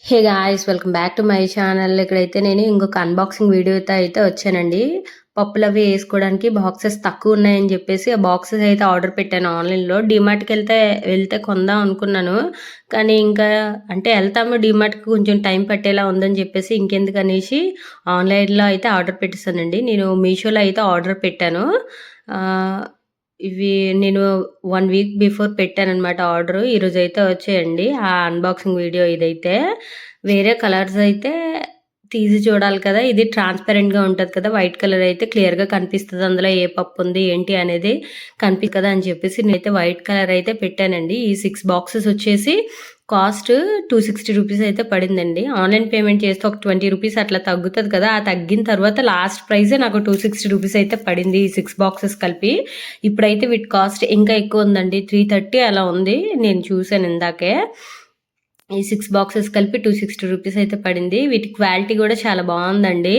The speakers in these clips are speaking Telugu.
Hey guys, welcome back to my channel. ఇక్కడైతే నేను ఇంకొక అన్బాక్సింగ్ వీడియోతో అయితే వచ్చానండి. పప్పులు అవి వేసుకోవడానికి బాక్సెస్ తక్కువ ఉన్నాయని చెప్పేసి ఆ బాక్సెస్ అయితే ఆర్డర్ పెట్టాను ఆన్లైన్లో. డీమార్ట్కి వెళ్తే కొందాం అనుకున్నాను, కానీ ఇంకా అంటే వెళ్తాము డీమార్ట్కి, కొంచెం టైం పట్టేలా ఉందని చెప్పేసి ఇంకెందుకు అనేసి ఆన్లైన్లో అయితే ఆర్డర్ పెట్టేస్తానండి. నేను మీషోలో అయితే ఆర్డర్ పెట్టాను. ఇవి నేను 1 వీక్ బిఫోర్ పెట్టాననమాట ఆర్డరు. ఈరోజైతే వచ్చాయండి ఆ అన్బాక్సింగ్ వీడియో ఇదైతే. వేరే కలర్స్ అయితే తీసి చూడాలి కదా, ఇది ట్రాన్స్పరెంట్‌గా ఉంటది కదా, వైట్ కలర్ అయితే క్లియర్‌గా కనిపిస్తది. అందులో ఏ పప్పు ఉంది, ఏంటి అనేది కదా అని చెప్పేసి నేనైతే వైట్ కలర్ అయితే పెట్టానండి. ఈ 6 బాక్సెస్ వచ్చేసి కాస్ట్ 260 రూపీస్ అయితే పడిందండి. ఆన్‌లైన్ పేమెంట్ చేస్తే ఒక 20 రూపీస్ అట్లా తగ్గుతది కదా, ఆ తగ్గిన తర్వాత లాస్ట్ ప్రైజే నాకు 260 రూపీస్ అయితే పడింది ఈ 6 బాక్సెస్ కలిపి. ఇప్పుడైతే వీటి కాస్ట్ ఇంకా ఎక్కువ ఉందండి, 330 అలా ఉంది. నేను చూసాను ఇందాకే. ఈ 6 బాక్సెస్ కలిపి 260 రూపీస్ అయితే పడింది. వీటి క్వాలిటీ కూడా చాలా బాగుందండి.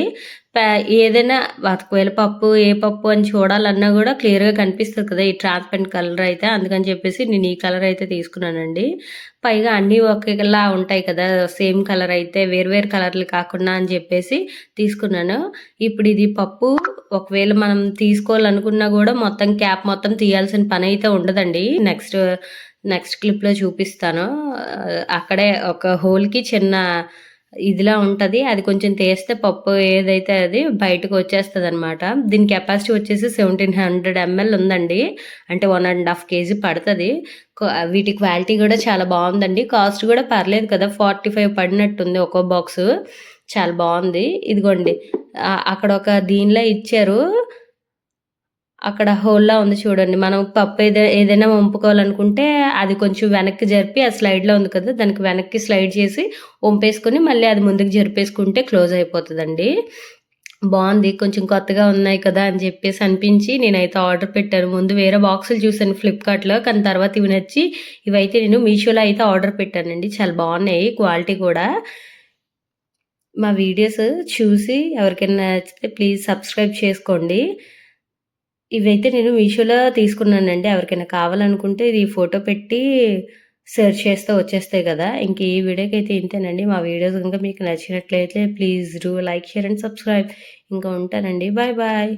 ఏదైనా ఒకవేళ పప్పు ఏ పప్పు అని చూడాలన్నా కూడా క్లియర్గా కనిపిస్తుంది కదా ఈ ట్రాన్స్పరెంట్ కలర్ అయితే. అందుకని చెప్పేసి నేను ఈ కలర్ అయితే తీసుకున్నానండి. పైగా అన్నీ ఒకేలా ఉంటాయి కదా, సేమ్ కలర్ అయితే వేరు కలర్లు కాకుండా అని చెప్పేసి తీసుకున్నాను. ఇప్పుడు ఇది పప్పు ఒకవేళ మనం తీసుకోవాలనుకున్నా కూడా మొత్తం క్యాప్ మొత్తం తీయాల్సిన పని అయితే ఉండదండి. నెక్స్ట్ క్లిప్లో చూపిస్తాను. అక్కడే ఒక హోల్కి చిన్న ఇదిలా ఉంటుంది, అది కొంచెం తీస్తే పప్పు ఏదైతే అది బయటకు వచ్చేస్తుంది అనమాట. దీని కెపాసిటీ వచ్చేసి 1700 ml ఉందండి, అంటే 1.5 kg పడుతుంది. వీటి క్వాలిటీ కూడా చాలా బాగుందండి. కాస్ట్ కూడా పర్లేదు కదా, 45 పడినట్టుంది ఒక్కో బాక్స్. చాలా బాగుంది. ఇదిగోండి అక్కడ ఒక దీనిలో ఇచ్చారు, అక్కడ హోల్లా ఉంది చూడండి. మనం పప్పు ఏదైనా వంపుకోవాలనుకుంటే అది కొంచెం వెనక్కి జరిపి, ఆ స్లైడ్లో ఉంది కదా దానికి వెనక్కి స్లైడ్ చేసి వంపేసుకొని మళ్ళీ అది ముందుకు జరిపేసుకుంటే క్లోజ్ అయిపోతుందండి. బాగుంది, కొంచెం కొత్తగా ఉన్నాయి కదా అని చెప్పేసి అనిపించి నేనైతే ఆర్డర్ పెట్టాను. ముందు వేరే బాక్సులు చూసాను ఫ్లిప్కార్ట్లో, కానీ తర్వాత ఇవి నచ్చి ఇవైతే నేను మీషోలో అయితే ఆర్డర్ పెట్టానండి. చాలా బాగున్నాయి క్వాలిటీ కూడా. మా వీడియోస్ చూసి ఎవరికైనా నచ్చితే ప్లీజ్ సబ్స్క్రైబ్ చేసుకోండి. ఇవైతే నేను మీషోలో తీసుకున్నానండి. ఎవరికైనా కావాలనుకుంటే ఇది ఫోటో పెట్టి సెర్చ్ చేస్తే వచ్చేస్తాయి కదా. ఇంక ఈ వీడియోకైతే ఇంతేనండి. మా వీడియోస్ కనుక మీకు నచ్చినట్లయితే please do like, share and subscribe. ఇంకా ఉంటానండి. Bye bye.